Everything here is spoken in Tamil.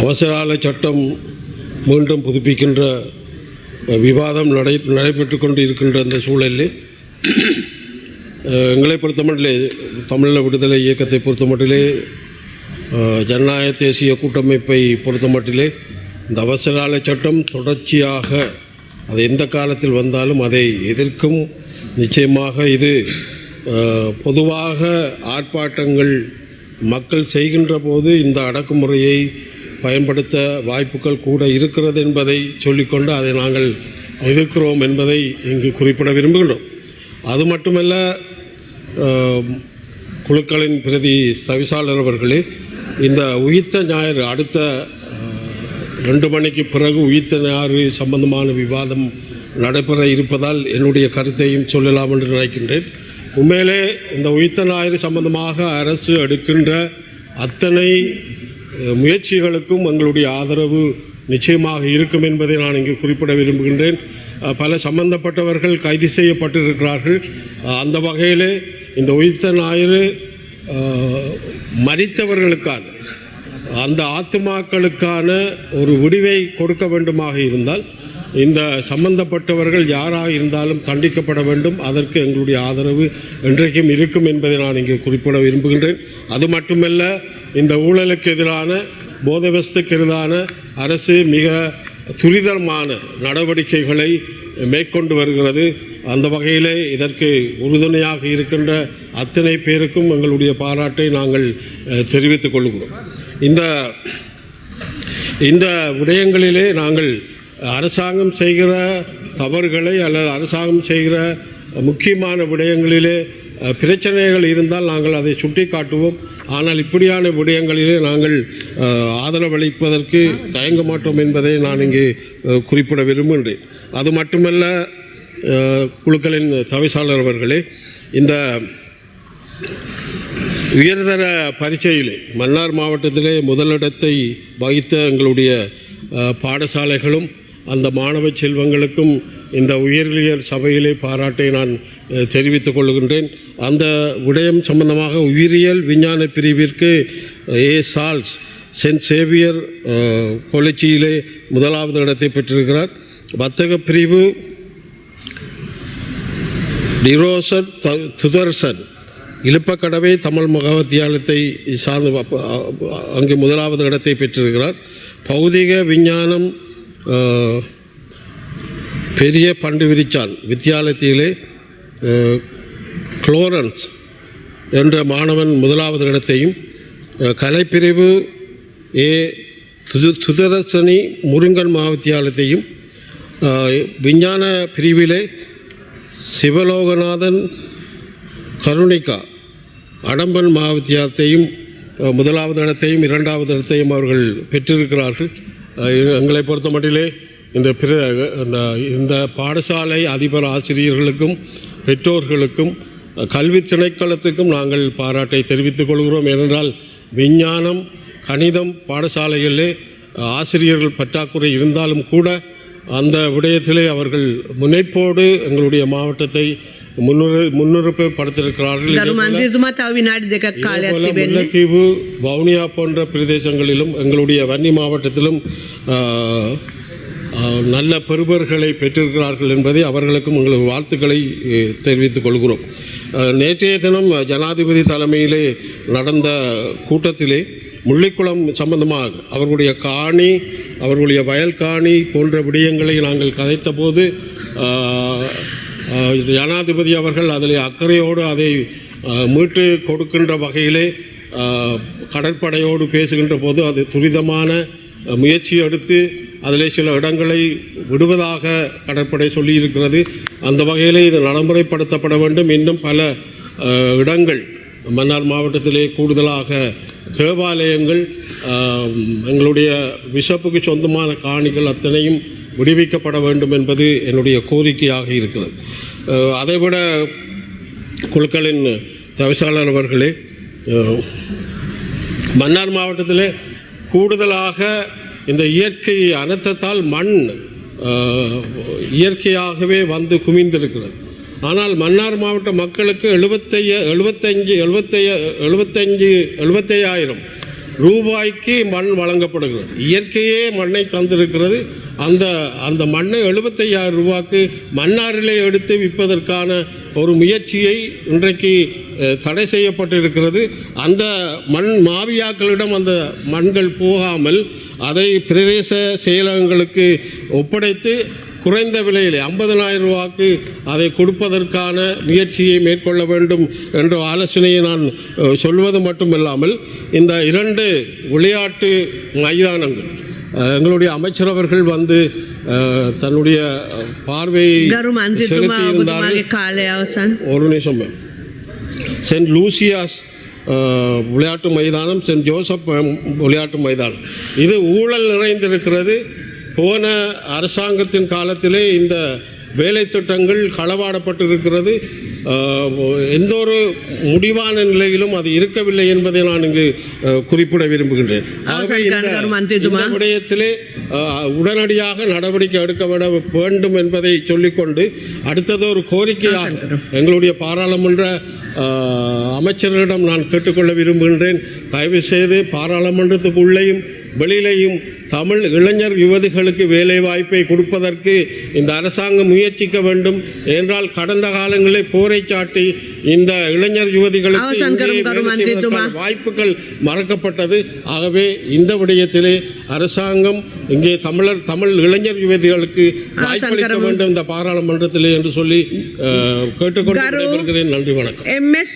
அவசரகால சட்டம் மீண்டும் புதுப்பிக்கின்ற விவாதம் நடைபெற்று கொண்டு இருக்கின்ற அந்த சூழலில் எங்களை பொறுத்தமட்டிலே தமிழீழ விடுதலை இயக்கத்தை பொறுத்தமட்டிலே ஜனநாயக தேசிய கூட்டமைப்பை பொறுத்தமட்டிலே இந்த அவசரகால சட்டம் தொடர்ச்சியாக அது எந்த காலத்தில் வந்தாலும் அதை எதிர்க்கும். நிச்சயமாக இது பொதுவாக ஆர்ப்பாட்டங்கள் மக்கள் செய்கின்ற போது இந்த அடக்குமுறையை பயன்படுத்த வாய்ப்புகள் கூட இருக்கிறது என்பதை சொல்லிக்கொண்டு அதை நாங்கள் எதிர்க்கிறோம் என்பதை இங்கு குறிப்பிட விரும்புகின்றோம். அது மட்டுமல்ல, குழுக்களின் பிரதி தவிசாளர் அவர்களே, இந்த உயிர்த்த ஞாயிறு அடுத்த 2 மணிக்கு பிறகு உயிர்த்த ஞாயிறு சம்பந்தமான விவாதம் நடைபெற இருப்பதால் என்னுடைய கருத்தையும் சொல்லலாம் என்று நினைக்கின்றேன். உண்மையிலே இந்த உயிர்த்த ஞாயிறு சம்பந்தமாக அரசு எடுக்கின்ற அத்தனை முயற்சிகளுக்கும் எங்களுடைய ஆதரவு நிச்சயமாக இருக்கும் என்பதை நான் இங்கு குறிப்பிட விரும்புகின்றேன். பல சம்பந்தப்பட்டவர்கள் கைது செய்யப்பட்டிருக்கிறார்கள். அந்த வகையிலே இந்த உயிர்த்த ஞாயிறு மரித்தவர்களுக்கான அந்த ஆத்துமாக்களுக்கான ஒரு விடிவை கொடுக்க வேண்டுமாக இருந்தால் இந்த சம்பந்தப்பட்டவர்கள் யாராக இருந்தாலும் தண்டிக்கப்பட வேண்டும். அதற்கு எங்களுடைய ஆதரவு என்றைக்கும் இருக்கும் என்பதை நான் இங்கு குறிப்பிட விரும்புகின்றேன். அது மட்டுமல்ல, இந்த ஊழலுக்கு எதிரான போதைவஸ்துக்கு எதிரான அரசு மிக துரிதமான நடவடிக்கைகளை மேற்கொண்டு வருகிறது. அந்த வகையிலே இதற்கு உறுதுணையாக இருக்கின்ற அத்தனை பேருக்கும் எங்களுடைய பாராட்டை நாங்கள் தெரிவித்துக் கொள்கிறோம். இந்த விடயங்களிலே நாங்கள் அரசாங்கம் செய்கிற தவறுகளை அல்லது அரசாங்கம் செய்கிற முக்கியமான விடயங்களிலே பிரச்சனைகள் இருந்தால் நாங்கள் அதை சுட்டி காட்டுவோம். ஆனால் இப்படியான விடயங்களிலே நாங்கள் ஆதரவளிப்பதற்கு தயங்க மாட்டோம் என்பதை நான் இங்கே குறிப்பிட விரும்புகின்றேன். அது மட்டுமல்ல, குழுக்களின் தவிசாளர் அவர்களே, இந்த உயர்தர பரீட்சையிலே மன்னார் மாவட்டத்திலே முதலிடத்தை வகித்த எங்களுடைய பாடசாலைகளும் அந்த மாணவ செல்வங்களுக்கும் இந்த உயர்நிலையர் சபையிலே பாராட்டை நான் தெரிவித்துக் கொள்கின்றேன். அந்த விடயம் சம்பந்தமாக உயிரியல் விஞ்ஞான பிரிவிற்கு சால்ஸ் சென்ட் சேவியர் கொலச்சியிலே முதலாவது இடத்தை பெற்றிருக்கிறார். வர்த்தக பிரிவு டிரோசன் துதர்சன் இழுப்பக்கடவை தமிழ் மகாவித்தியாலயத்தை சார்ந்து அங்கு முதலாவது இடத்தை பெற்றிருக்கிறார். பௌதிக விஞ்ஞானம் பெரிய பண்டு விரிச்சான் வித்தியாலயத்திலே குளோரன்ஸ் என்ற மாணவன் முதலாவது இடத்தையும், கலைப்பிரிவு சுதரசனி முருங்கன் மகாவித்தியாலயத்தையும், விஞ்ஞான பிரிவிலே சிவலோகநாதன் கருணிகா அடம்பன் மகாவித்தியாலயத்தையும் முதலாவது இடத்தையும் 2வது இடத்தையும் அவர்கள் பெற்றிருக்கிறார்கள். எங்களை பொறுத்த மட்டிலே இந்த பாடசாலை அதிபர் ஆசிரியர்களுக்கும் பெற்றோர்களுக்கும் கல்வி திணைக்களத்துக்கும் நாங்கள் பாராட்டை தெரிவித்துக் கொள்கிறோம். ஏனென்றால் விஞ்ஞானம் கணிதம் பாடசாலைகளிலே ஆசிரியர்கள் பற்றாக்குறை இருந்தாலும் கூட அந்த விடயத்திலே அவர்கள் முனைப்போடு எங்களுடைய மாவட்டத்தை முன்னிறுப்பு படுத்திருக்கிறார்கள். முல்லைத்தீவு வவுனியா போன்ற பிரதேசங்களிலும் எங்களுடைய வன்னி மாவட்டத்திலும் நல்ல பெறுபர்களை பெற்றிருக்கிறார்கள் என்பதை அவர்களுக்கும் எங்களது வாழ்த்துக்களை தெரிவித்துக் கொள்கிறோம். நேற்றைய தினம் ஜனாதிபதி தலைமையிலே நடந்த கூட்டத்திலே முள்ளிக்குளம் சம்பந்தமாக அவர்களுடைய காணி, அவர்களுடைய வயல் காணி போன்ற விடயங்களை நாங்கள் கதைத்த போது ஜனாதிபதி அவர்கள் அதில் அக்கறையோடு அதை மீட்டு கொடுக்கின்ற வகையிலே கடற்படையோடு பேசுகின்ற போது அது துரிதமான முயற்சி எடுத்து அதிலே சில இடங்களை விடுவதாக கடற்படை சொல்லியிருக்கிறது. அந்த வகையில் இது நடைமுறைப்படுத்தப்பட வேண்டும். இன்னும் பல இடங்கள் மன்னார் மாவட்டத்திலே கூடுதலாக தேவாலயங்கள், எங்களுடைய பிஷப்புக்கு சொந்தமான காணிகள் அத்தனையும் விடுவிக்கப்பட வேண்டும் என்பது என்னுடைய கோரிக்கையாக இருக்கிறது. அதைவிட குழுக்களின் தவிசாளர் அவர்களே, மன்னார் மாவட்டத்திலே கூடுதலாக இந்த இயற்கை அனர்த்தத்தால் மண் இயற்கையாகவே வந்து குமிந்திருக்கிறது. ஆனால் மன்னார் மாவட்ட மக்களுக்கு 75,000 ரூபாய்க்கு மண் வழங்கப்படுகிறது. இயற்கையே மண்ணை தந்திருக்கிறது. அந்த மண்ணை 75,000 ரூபாய்க்கு மன்னாரிலே எடுத்து விற்பதற்கான ஒரு முயற்சியை இன்றைக்கு தடை செய்யப்பட்டிருக்கிறது. அந்த மண் மாவியாக்களிடம் அந்த மண்கள் போகாமல் அதை பிரதேச செயலகங்களுக்கு ஒப்படைத்து குறைந்த விலையில் 50,000 ரூபாய்க்கு அதை கொடுப்பதற்கான முயற்சியை மேற்கொள்ள வேண்டும் என்ற ஆலோசனையை நான் சொல்வது மட்டுமில்லாமல் இந்த 2 விளையாட்டு மைதானங்கள் எங்களுடைய அமைச்சர் அவர்கள் வந்து தன்னுடைய பார்வையை செலுத்தியிருந்தார்கள். ஒரு நிமிஷம். சென்ட் லூசியாஸ் விளையாட்டு மைதானம், சென்ட் ஜோசப் விளையாட்டு மைதானம் இது ஊழல் நிறைந்திருக்கிறது. போன அரசாங்கத்தின் காலத்திலே இந்த வேலை திட்டங்கள் களவாடப்பட்டிருக்கிறது. எந்த ஒரு முடிவான நிலையிலும் அது இருக்கவில்லை என்பதை நான் இங்கு குறிப்பிட விரும்புகின்றேன். ஆகவே இந்த விடயத்திலே உடனடியாக நடவடிக்கை எடுக்க வேண்டும் என்பதை சொல்லிக்கொண்டு அடுத்தது ஒரு கோரிக்கையாக எங்களுடைய பாராளுமன்ற அமைச்சர்களிடம் நான் கேட்டுக்கொள்ள விரும்புகின்றேன். தயவு செய்து பாராளுமன்றத்துக்கு உள்ளேயும் வெளியிலேயும் தமிழ் இளைஞர் யுவதிகளுக்கு வேலை வாய்ப்பை கொடுப்பதற்கு இந்த அரசாங்கம் முயற்சிக்க வேண்டும். என்றால் கடந்த காலங்களில் போரை சாட்டி இந்த இளைஞர் யுவதிகளுக்கு வாய்ப்புகள் மறக்கப்பட்டது. ஆகவே இந்த விடயத்திலே அரசாங்கம் இங்கே தமிழ் இளைஞர் யுவதிகளுக்கு வாய்ப்பளிக்க வேண்டும் இந்த பாராளுமன்றத்திலே என்று சொல்லி கேட்டுக்கொண்டு நன்றி, வணக்கம்.